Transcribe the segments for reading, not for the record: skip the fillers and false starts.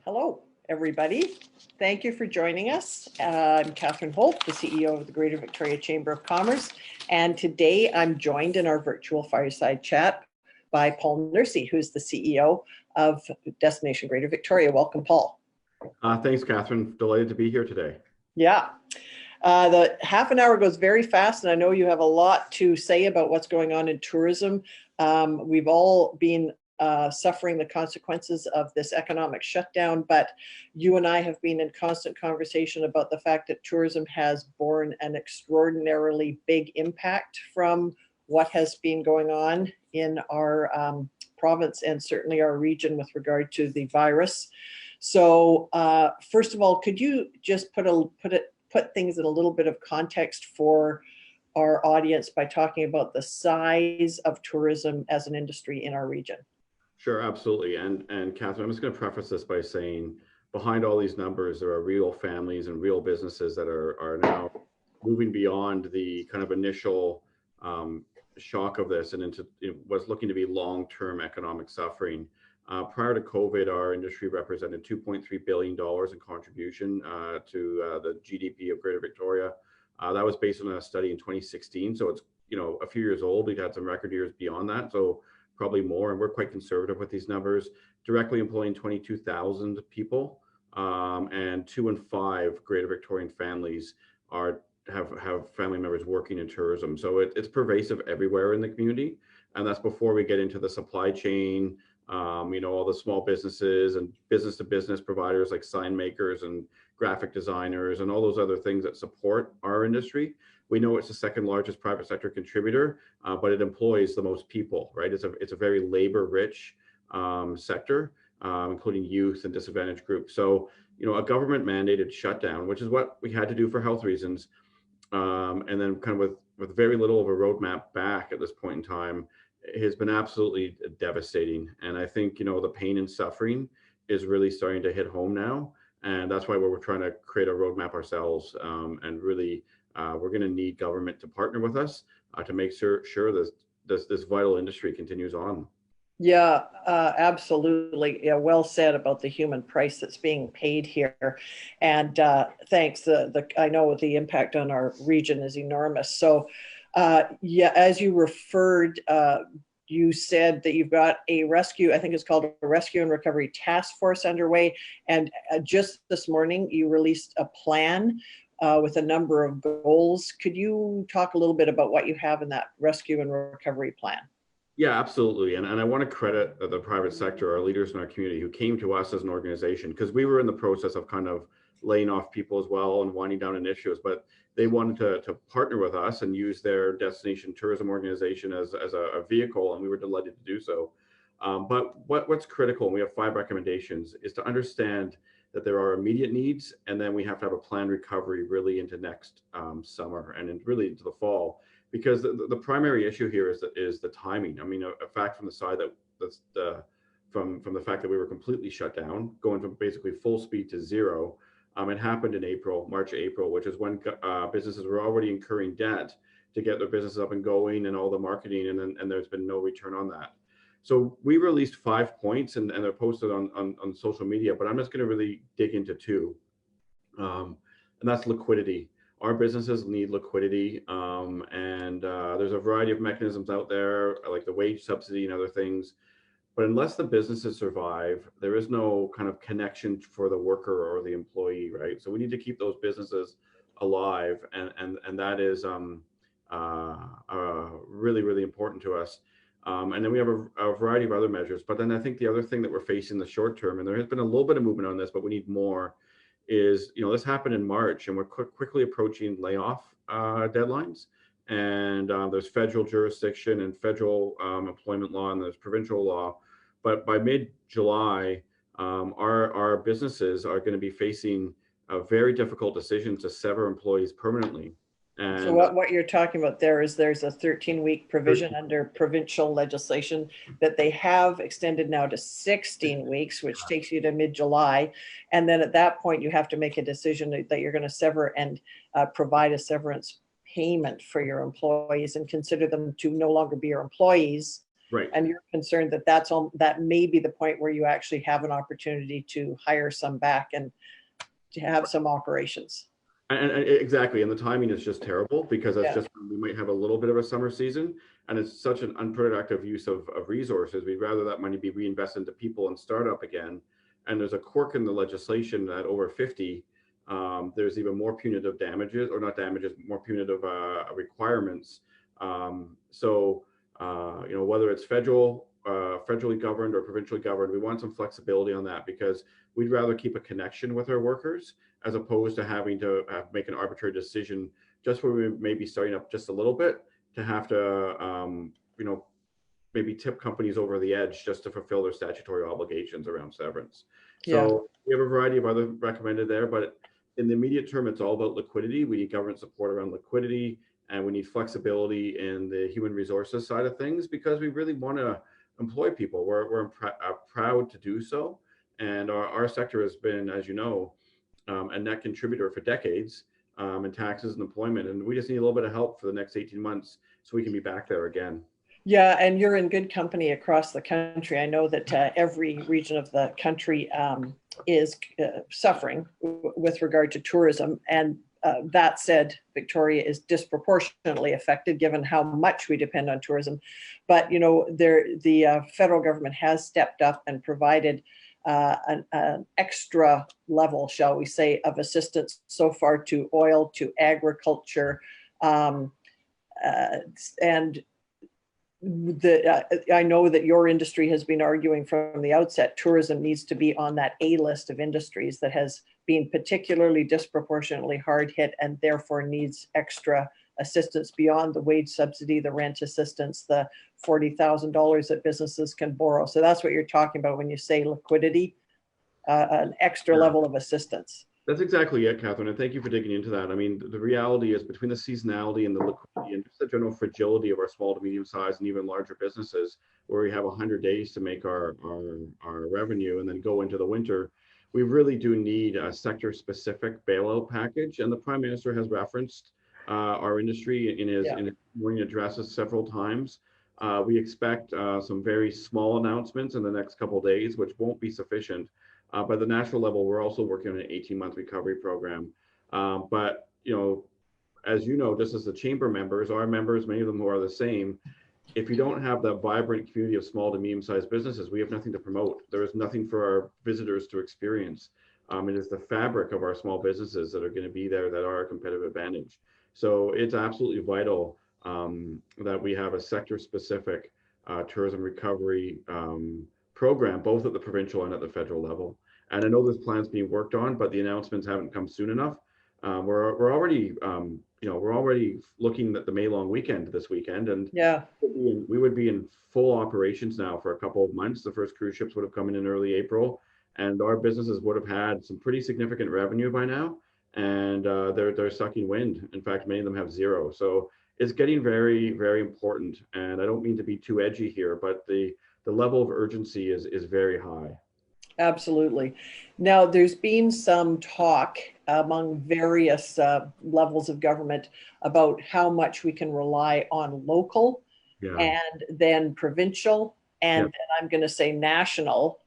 Hello, everybody. Thank you for joining us. I'm Catherine Holt, the CEO of the Greater Victoria Chamber of Commerce, and today I'm joined in our virtual fireside chat by Paul Nursey, who's the CEO of Destination Greater Victoria. Welcome, Paul. Thanks, Catherine. Delighted to be here today. Yeah. The half an hour goes very fast, and I know you have a lot to say about what's going on in tourism. We've all been suffering the consequences of this economic shutdown, but you and I have been in constant conversation about the fact that tourism has borne an extraordinarily big impact from what has been going on in our province and certainly our region with regard to the virus. So first of all, could you just put things in a little bit of context for our audience by talking about the size of tourism as an industry in our region? Sure, absolutely. And Catherine, I'm just going to preface this by saying behind all these numbers, there are real families and real businesses that are now moving beyond the kind of initial shock of this and into what's looking to be long-term economic suffering. Prior to COVID, our industry represented $2.3 billion in contribution to the GDP of Greater Victoria. That was based on a study in 2016. So it's, a few years old. We've had some record years beyond that. So probably more, and we're quite conservative with these numbers, directly employing 22,000 people, and 2 in 5 Greater Victorian families have family members working in tourism. So it's pervasive everywhere in the community, and that's before we get into the supply chain, all the small businesses and business-to-business providers like sign makers and graphic designers and all those other things that support our industry. We know it's the second largest private sector contributor, but it employs the most people, right? It's a very labor-rich sector, including youth and disadvantaged groups. So, a government-mandated shutdown, which is what we had to do for health reasons, and then kind of with very little of a roadmap back at this point in time, has been absolutely devastating. And I think, the pain and suffering is really starting to hit home now. And that's why we're trying to create a roadmap ourselves, and really we're going to need government to partner with us to make sure this vital industry continues on. Yeah, absolutely. Yeah, well said about the human price that's being paid here. And thanks. I know the impact on our region is enormous. So as you referred, you said that you've got a rescue, I think it's called a rescue and recovery task force underway. And just this morning, you released a plan with a number of goals. Could you talk a little bit about what you have in that rescue and recovery plan? Yeah, absolutely. And I want to credit the private sector, our leaders in our community who came to us as an organization, because we were in the process of kind of laying off people as well and winding down initiatives, but they wanted to partner with us and use their destination tourism organization as a vehicle, and we were delighted to do so. But what's critical, and we have 5 recommendations, is to understand that there are immediate needs, and then we have to have a planned recovery really into next summer and really into the fall, because the primary issue here is the timing. I mean, a fact from the side from the fact that we were completely shut down, going from basically full speed to zero. It happened in March, April, which is when businesses were already incurring debt to get their businesses up and going and all the marketing, and there's been no return on that. So we released 5 points, and they're posted on social media, but I'm just going to really dig into 2, and that's liquidity. Our businesses need liquidity, and there's a variety of mechanisms out there, like the wage subsidy and other things. But unless the businesses survive, there is no kind of connection for the worker or the employee, right? So we need to keep those businesses alive, and that is really, really important to us. And then we have a variety of other measures. But then I think the other thing that we're facing in the short term, and there has been a little bit of movement on this, but we need more, is, this happened in March, and we're quickly approaching layoff deadlines. And there's federal jurisdiction and federal employment law, and there's provincial law. But by mid-July, our businesses are going to be facing a very difficult decision to sever employees permanently. And so what you're talking about there's a 13-week provision under provincial legislation that they have extended now to 16 weeks, which takes you to mid-July. And then at that point, you have to make a decision that you're going to sever and provide a severance payment for your employees and consider them to no longer be your employees Right. And you're concerned that that may be the point where you actually have an opportunity to hire some back and to have some operations. And exactly, and the timing is just terrible because that's Yeah. just we might have a little bit of a summer season, and it's such an unproductive use of resources. We'd rather that money be reinvested into people and startup again. And there's a quirk in the legislation that over 50, there's even more punitive damages, or not damages, more punitive requirements. Whether it's federally governed or provincially governed, we want some flexibility on that because we'd rather keep a connection with our workers as opposed to having to make an arbitrary decision just where we may be starting up just a little bit to have to, maybe tip companies over the edge just to fulfill their statutory obligations around severance. Yeah. So we have a variety of other recommended there, but in the immediate term, it's all about liquidity. We need government support around liquidity, and we need flexibility in the human resources side of things because we really want to employ people. We're proud to do so. And our sector has been, as you know, a net contributor for decades in taxes and employment. And we just need a little bit of help for the next 18 months so we can be back there again. Yeah, and you're in good company across the country. I know that every region of the country is suffering with regard to tourism. And that said, Victoria is disproportionately affected given how much we depend on tourism. But, the federal government has stepped up and provided an extra level, shall we say, of assistance so far to oil, to agriculture, and I know that your industry has been arguing from the outset, tourism needs to be on that A list of industries that has been particularly disproportionately hard hit and therefore needs extra assistance beyond the wage subsidy, the rent assistance, the $40,000 that businesses can borrow. So that's what you're talking about when you say liquidity, an extra level of assistance. That's exactly it, Catherine, and thank you for digging into that. I mean, the reality is between the seasonality and the liquidity and just the general fragility of our small to medium sized and even larger businesses, where we have 100 days to make our revenue and then go into the winter, we really do need a sector-specific bailout package. And the Prime Minister has referenced our industry in his morning addresses several times. We expect some very small announcements in the next couple of days, which won't be sufficient. By the national level, we're also working on an 18-month recovery program. But, as you know, just as the chamber members, our members, many of them who are the same, if you don't have that vibrant community of small to medium-sized businesses, we have nothing to promote. There is nothing for our visitors to experience. It is the fabric of our small businesses that are going to be there that are a competitive advantage. So it's absolutely vital that we have a sector-specific tourism recovery program, both at the provincial and at the federal level. And I know there's plans being worked on, but the announcements haven't come soon enough. We're already, we're already looking at the May long weekend this weekend, and we would be in full operations now for a couple of months. The first cruise ships would have come in early April, and our businesses would have had some pretty significant revenue by now. And they're sucking wind. In fact, many of them have zero. So it's getting very, very important. And I don't mean to be too edgy here, but the level of urgency is very high. Absolutely. Now, there's been some talk among various levels of government about how much we can rely on local and then provincial and then I'm going to say national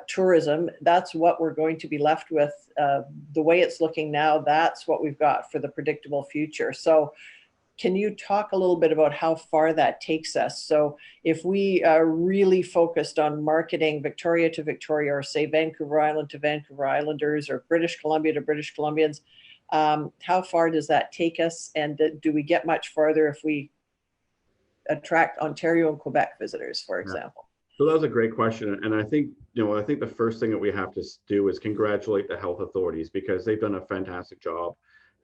tourism. That's what we're going to be left with. The way it's looking now, that's what we've got for the predictable future. So can you talk a little bit about how far that takes us? So if we are really focused on marketing Victoria to Victoria, or say Vancouver Island to Vancouver Islanders, or British Columbia to British Columbians, how far does that take us? And do we get much farther if we attract Ontario and Quebec visitors, for example? So that was a great question. And I think, I think the first thing that we have to do is congratulate the health authorities because they've done a fantastic job.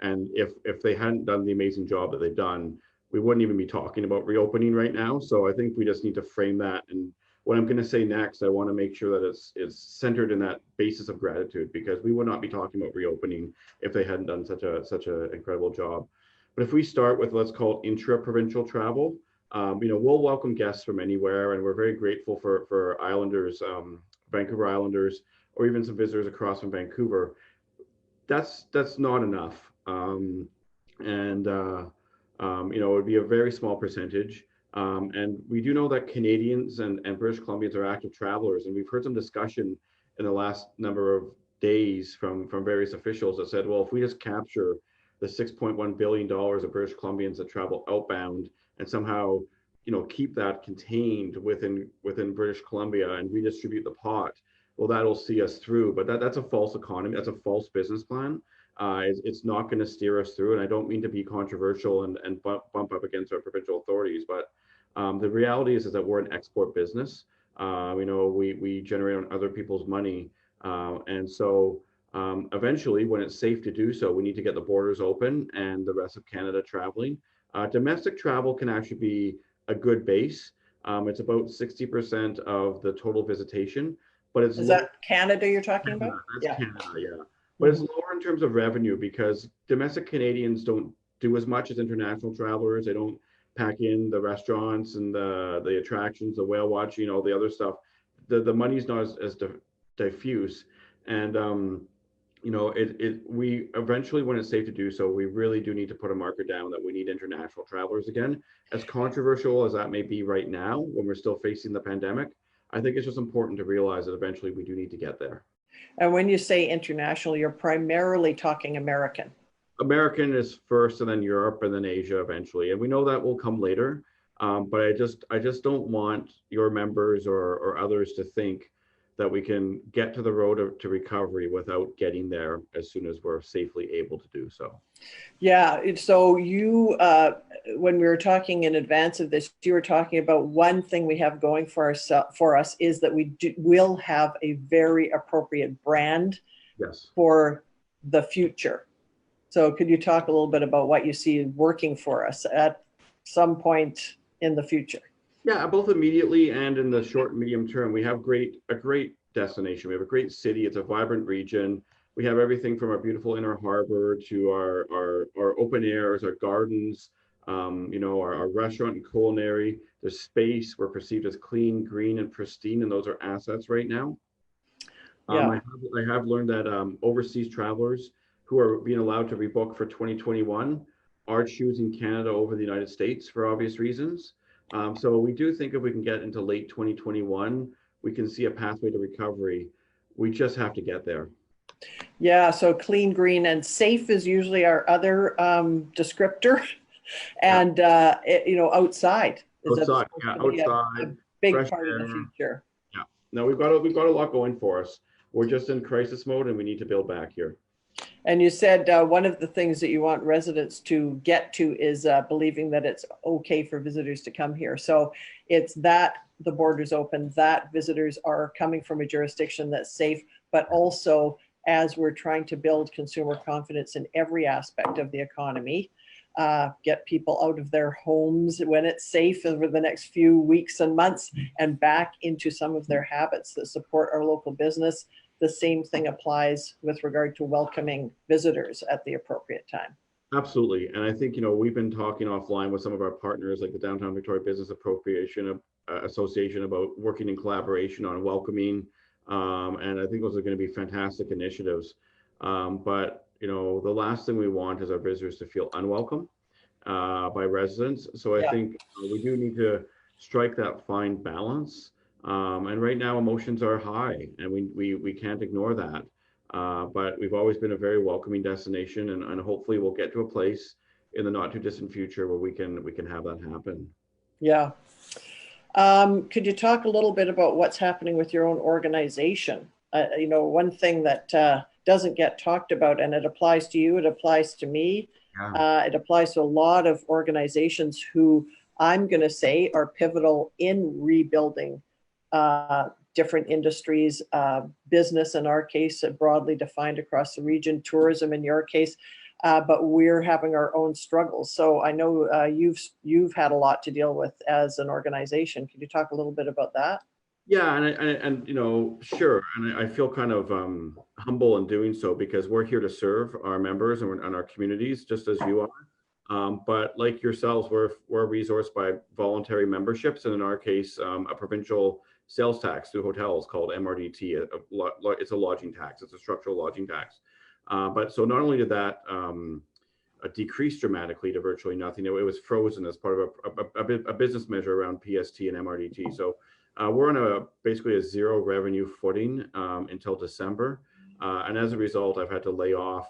And if they hadn't done the amazing job that they've done, we wouldn't even be talking about reopening right now. So I think we just need to frame that. And what I'm going to say next, I want to make sure that it's centered in that basis of gratitude, because we would not be talking about reopening if they hadn't done such an incredible job. But if we start with, let's call it intra-provincial travel, we'll welcome guests from anywhere, and we're very grateful for Islanders, Vancouver Islanders, or even some visitors across from Vancouver. That's not enough. It would be a very small percentage. And we do know that Canadians and British Columbians are active travelers. And we've heard some discussion in the last number of days from various officials that said, well, if we just capture the $6.1 billion of British Columbians that travel outbound and somehow, keep that contained within British Columbia and redistribute the pot, well, that'll see us through. But that's a false economy. That's a false business plan. It's not going to steer us through. And I don't mean to be controversial and bump up against our provincial authorities, but the reality is that we're an export business. We generate on other people's money. And so eventually, when it's safe to do so, we need to get the borders open and the rest of Canada traveling. Domestic travel can actually be a good base. It's about 60% of the total visitation, but it's Is that Canada you're talking about? That's Canada, yeah. But it's lower in terms of revenue because domestic Canadians don't do as much as international travelers. They don't pack in the restaurants and the attractions, the whale watching, all the other stuff. The money's not as diffuse. And we eventually, when it's safe to do so, we really do need to put a marker down that we need international travelers again. As controversial as that may be right now, when we're still facing the pandemic, I think it's just important to realize that eventually we do need to get there. And when you say international, you're primarily talking American. American is first, and then Europe, and then Asia eventually. And we know that will come later. But I just don't want your members or others to think that we can get to the road to recovery without getting there as soon as we're safely able to do so. Yeah. So you, when we were talking in advance of this, you were talking about one thing we have going for us is that we will have a very appropriate brand for the future. So could you talk a little bit about what you see working for us at some point in the future? Yeah, both immediately and in the short and medium term. We have a great destination. We have a great city. It's a vibrant region. We have everything from our beautiful inner harbor to our open airs, our gardens, our restaurant and culinary. The space we're perceived as clean, green, and pristine, and those are assets right now. I have learned that overseas travelers who are being allowed to rebook for 2021 are choosing Canada over the United States for obvious reasons. So we do think if we can get into late 2021, we can see a pathway to recovery. We just have to get there. Yeah, so clean, green, and safe is usually our other descriptor. And, outside. Outside, a big part of the future. Yeah, no, we've got a lot going for us. We're just in crisis mode and we need to build back here. And you said one of the things that you want residents to get to is believing that it's okay for visitors to come here. So it's that the borders open, that visitors are coming from a jurisdiction that's safe, but also as we're trying to build consumer confidence in every aspect of the economy, get people out of their homes when it's safe over the next few weeks and months and back into some of their habits that support our local business. The same thing applies with regard to welcoming visitors at the appropriate time. Absolutely. And I think, we've been talking offline with some of our partners like the Downtown Victoria Business Appropriation Association about working in collaboration on welcoming. And I think those are going to be fantastic initiatives. But, the last thing we want is our visitors to feel unwelcome by residents. So I think we do need to strike that fine balance. And right now emotions are high and we can't ignore that. But we've always been a very welcoming destination and hopefully we'll get to a place in the not too distant future where we can have that happen. Yeah. Could you talk a little bit about what's happening with your own organization? One thing that doesn't get talked about, and it applies to you, it applies to me, it applies to a lot of organizations who I'm going to say are pivotal in rebuilding different industries, business in our case, broadly defined across the region, tourism in your case, but we're having our own struggles. So I know you've had a lot to deal with as an organization. Can you talk a little bit about that? Yeah, and sure, and I feel kind of humble in doing so because we're here to serve our members and our communities just as you are. But like yourselves, we're resourced by voluntary memberships, and in our case, a provincial sales tax through hotels called MRDT. It's a lodging tax. It's a structural lodging tax. But so not only did that decreased dramatically to virtually nothing. It was frozen as part of a business measure around PST and MRDT. So we're on basically a zero revenue footing until December. And as a result, I've had to lay off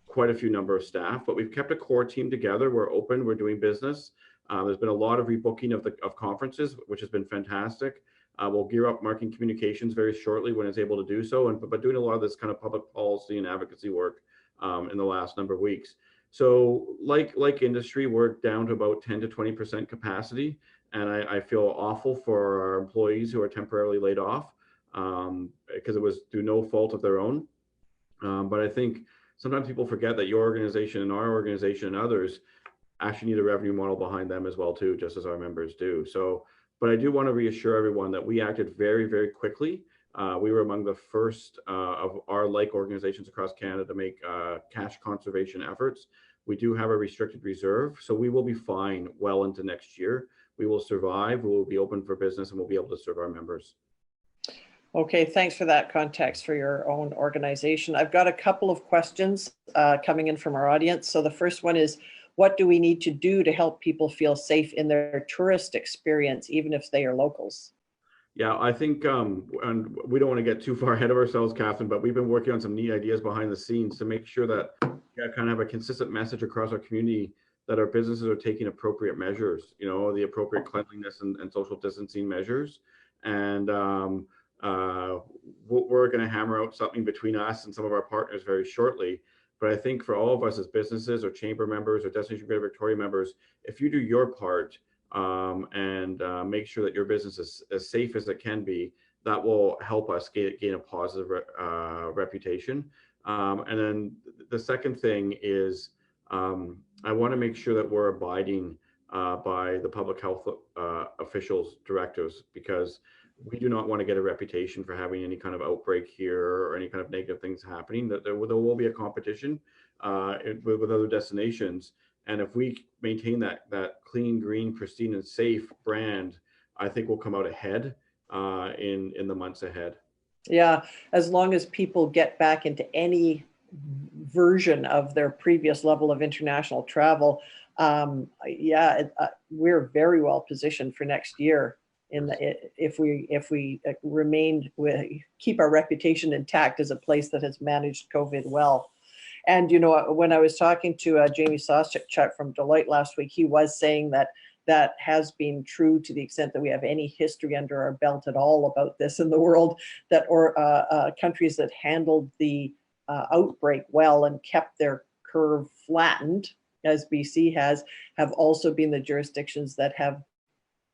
quite a few number of staff, but we've kept a core team together. We're open, we're doing business. There's been a lot of rebooking of conferences, which has been fantastic. We'll gear up marketing communications very shortly when it's able to do so, but doing a lot of this kind of public policy and advocacy work in the last number of weeks. So like industry, we're down to about 10 to 20% capacity. And I feel awful for our employees who are temporarily laid off because it was through no fault of their own. But I think sometimes people forget that your organization and our organization and others actually need a revenue model behind them as well too, just as our members do. So, but I do want to reassure everyone that we acted very, very quickly. We were among the first of our like organizations across Canada to make cash conservation efforts. We do have a restricted reserve, so we will be fine well into next year. We will survive, we will be open for business, and we'll be able to serve our members. Okay, thanks for that context for your own organization. I've got a couple of questions coming in from our audience. So the first one is, what do we need to do to help people feel safe in their tourist experience, even if they are locals? Yeah, I think, and we don't want to get too far ahead of ourselves, Catherine, but we've been working on some neat ideas behind the scenes to make sure that we kind of have a consistent message across our community that our businesses are taking appropriate measures, the appropriate cleanliness and social distancing measures. And we're going to hammer out something between us and some of our partners very shortly. But I think for all of us as businesses or chamber members or Destination Greater Victoria members, if you do your part and make sure that your business is as safe as it can be, that will help us gain a positive reputation. And then the second thing is I want to make sure that we're abiding by the public health officials' directives, because we do not want to get a reputation for having any kind of outbreak here or any kind of negative things happening. That there will be a competition with other destinations. And if we maintain that clean, green, pristine, and safe brand, I think we'll come out ahead in the months ahead. Yeah, as long as people get back into any version of their previous level of international travel, we're very well positioned for next year. If we keep our reputation intact as a place that has managed COVID well. And when I was talking to Jamie Sawchuk from Deloitte last week, he was saying that has been true to the extent that we have any history under our belt at all about this in the world, that countries that handled the outbreak well and kept their curve flattened, as BC has, have also been the jurisdictions that have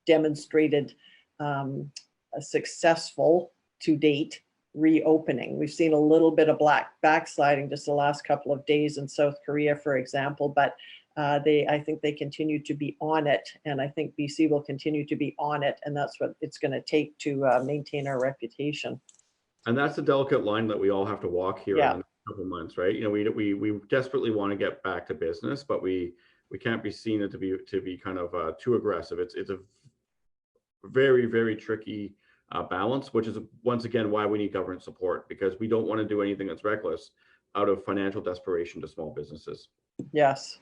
demonstrated a successful to date reopening. We've seen a little bit of backsliding just the last couple of days in South Korea, for example, but I think they continue to be on it, and I think BC will continue to be on it, and that's what it's going to take to maintain our reputation. And that's the delicate line that we all have to walk here in a couple of months, right? We desperately want to get back to business, but we can't be seen to be kind of too aggressive. It's a very, very tricky balance, which is once again why we need government support, because we don't want to do anything that's reckless out of financial desperation to small businesses. Yes,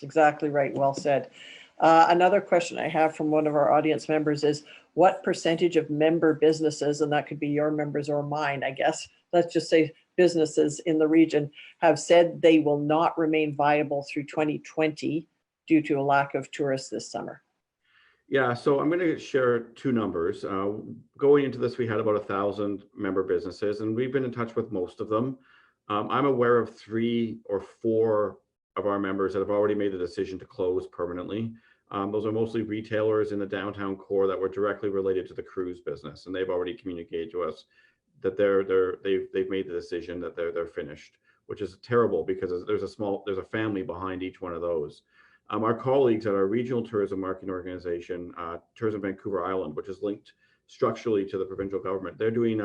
exactly right. Well said. Another question I have from one of our audience members is, what percentage of member businesses, and that could be your members or mine, I guess, let's just say businesses in the region, have said they will not remain viable through 2020 due to a lack of tourists this summer? Yeah, so I'm going to share two numbers. Going into this, we had about 1,000 member businesses, and we've been in touch with most of them. I'm aware of 3 or 4 of our members that have already made the decision to close permanently. Those are mostly retailers in the downtown core that were directly related to the cruise business, and they've already communicated to us that they've made the decision that they're finished, which is terrible because there's a family behind each one of those. Our colleagues at our regional tourism marketing organization, Tourism Vancouver Island, which is linked structurally to the provincial government, they're doing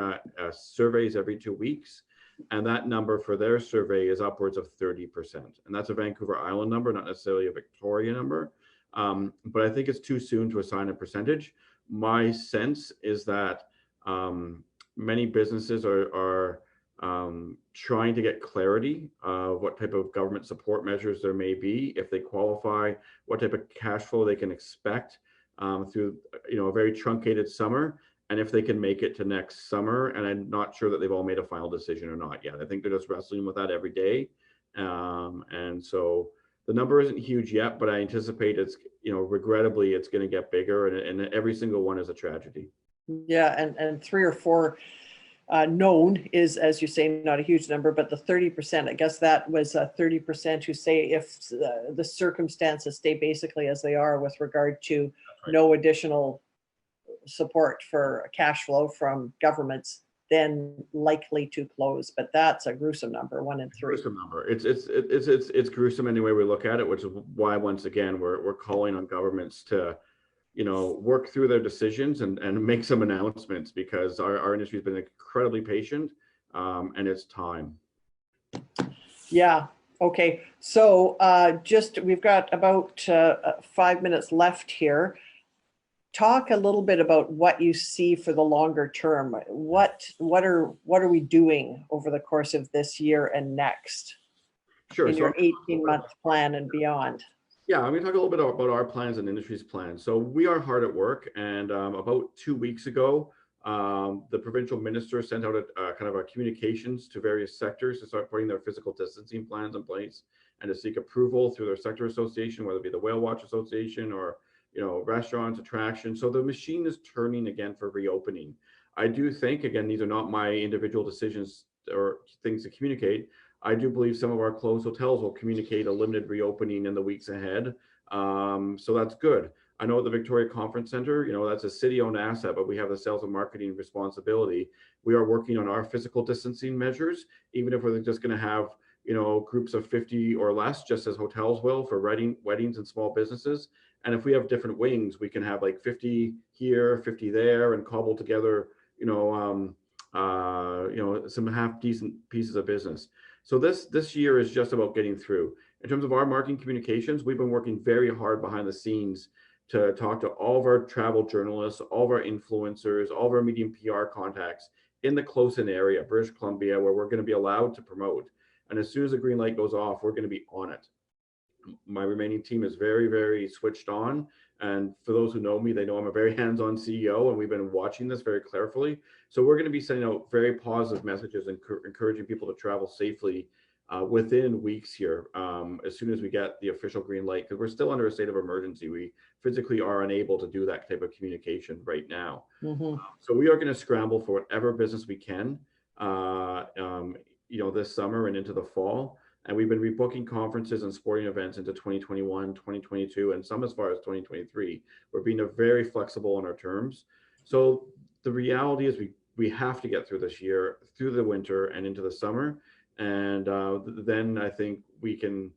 surveys every 2 weeks. And that number for their survey is upwards of 30%. And that's a Vancouver Island number, not necessarily a Victoria number. But I think it's too soon to assign a percentage. My sense is that many businesses are trying to get clarity of what type of government support measures there may be, if they qualify, what type of cash flow they can expect through a very truncated summer, and if they can make it to next summer. And I'm not sure that they've all made a final decision or not yet. I think they're just wrestling with that every day. And so the number isn't huge yet, but I anticipate it's, regrettably, it's going to get bigger, and every single one is a tragedy. Yeah, and 3 or 4 known is, as you say, not a huge number, but the 30%, I guess that was 30% who say if the circumstances stay basically as they are with regard to Right. no additional support for cash flow from governments, then likely to close. But that's a gruesome number, 1 in 3. Gruesome number. It's gruesome any way we look at it, which is why, once again, we're calling on governments to work through their decisions and make some announcements, because our industry has been incredibly patient, and it's time. Yeah. Okay. So we've got about 5 minutes left here. Talk a little bit about what you see for the longer term. What are we doing over the course of this year and next? Sure. In So your 18-month plan and beyond? Yeah, I'm going to talk a little bit about our plans and industry's plans. So we are hard at work, and about 2 weeks ago, the provincial minister sent out a kind of a communications to various sectors to start putting their physical distancing plans in place and to seek approval through their sector association, whether it be the Whale Watch Association or restaurants, attractions. So the machine is turning again for reopening. I do think, again, these are not my individual decisions or things to communicate. I do believe some of our closed hotels will communicate a limited reopening in the weeks ahead. So that's good. I know at the Victoria Conference Center, that's a city-owned asset, but we have the sales and marketing responsibility. We are working on our physical distancing measures, even if we're just going to have, groups of 50 or less, just as hotels will for weddings and small businesses. And if we have different wings, we can have like 50 here, 50 there, and cobble together, some half decent pieces of business. So this year is just about getting through. In terms of our marketing communications, we've been working very hard behind the scenes to talk to all of our travel journalists, all of our influencers, all of our medium PR contacts in the close-in area, British Columbia, where we're going to be allowed to promote. And as soon as the green light goes off, we're going to be on it. My remaining team is very, very switched on. And for those who know me, they know I'm a very hands-on CEO, and we've been watching this very carefully. So we're going to be sending out very positive messages and encouraging people to travel safely within weeks here, as soon as we get the official green light, because we're still under a state of emergency. We physically are unable to do that type of communication right now. Mm-hmm. So we are going to scramble for whatever business we can, this summer and into the fall. And we've been rebooking conferences and sporting events into 2021, 2022, and some as far as 2023. We're being very flexible on our terms. So the reality is we have to get through this year, through the winter and into the summer. And then I think we can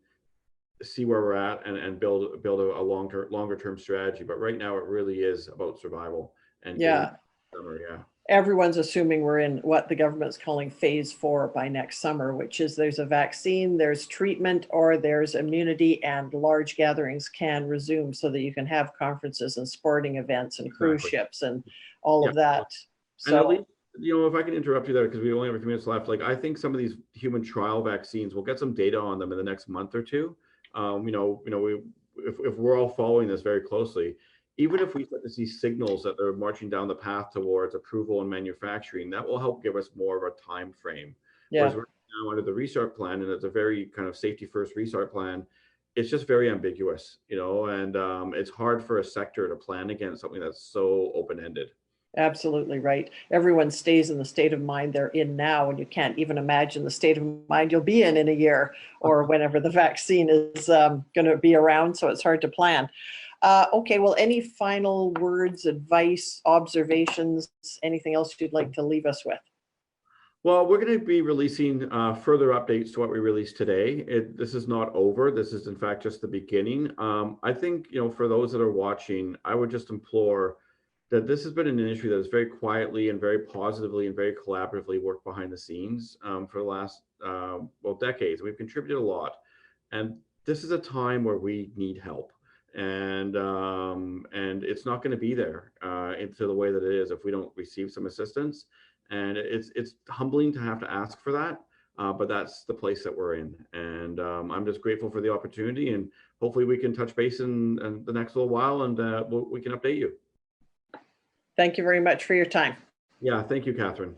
see where we're at and build a longer term strategy. But right now it really is about survival and summer. Yeah. Everyone's assuming we're in what the government's calling phase 4 by next summer, which is there's a vaccine, there's treatment, or there's immunity, and large gatherings can resume so that you can have conferences and sporting events and cruise ships and all of that. So, and at least, if I can interrupt you there, because we only have a few minutes left, like I think some of these human trial vaccines, we'll get some data on them in the next month or two. If we're all following this very closely, even if we start to see signals that they're marching down the path towards approval and manufacturing, that will help give us more of a time frame. Yeah. Whereas right now under the restart plan, and it's a very kind of safety first restart plan, it's just very ambiguous, and it's hard for a sector to plan against something that's so open-ended. Absolutely right. Everyone stays in the state of mind they're in now, and you can't even imagine the state of mind you'll be in a year or whenever the vaccine is going to be around. So it's hard to plan. Okay, well, any final words, advice, observations, anything else you'd like to leave us with? Well, we're going to be releasing further updates to what we released today. This is not over. This is, in fact, just the beginning. I think, for those that are watching, I would just implore that this has been an industry that has very quietly and very positively and very collaboratively worked behind the scenes for the last, decades. We've contributed a lot. And this is a time where we need help. And it's not going to be there into the way that it is if we don't receive some assistance. And it's humbling to have to ask for that, but that's the place that we're in. And I'm just grateful for the opportunity, and hopefully we can touch base in the next little while, and we can update you. Thank you very much for your time. Yeah, thank you, Catherine.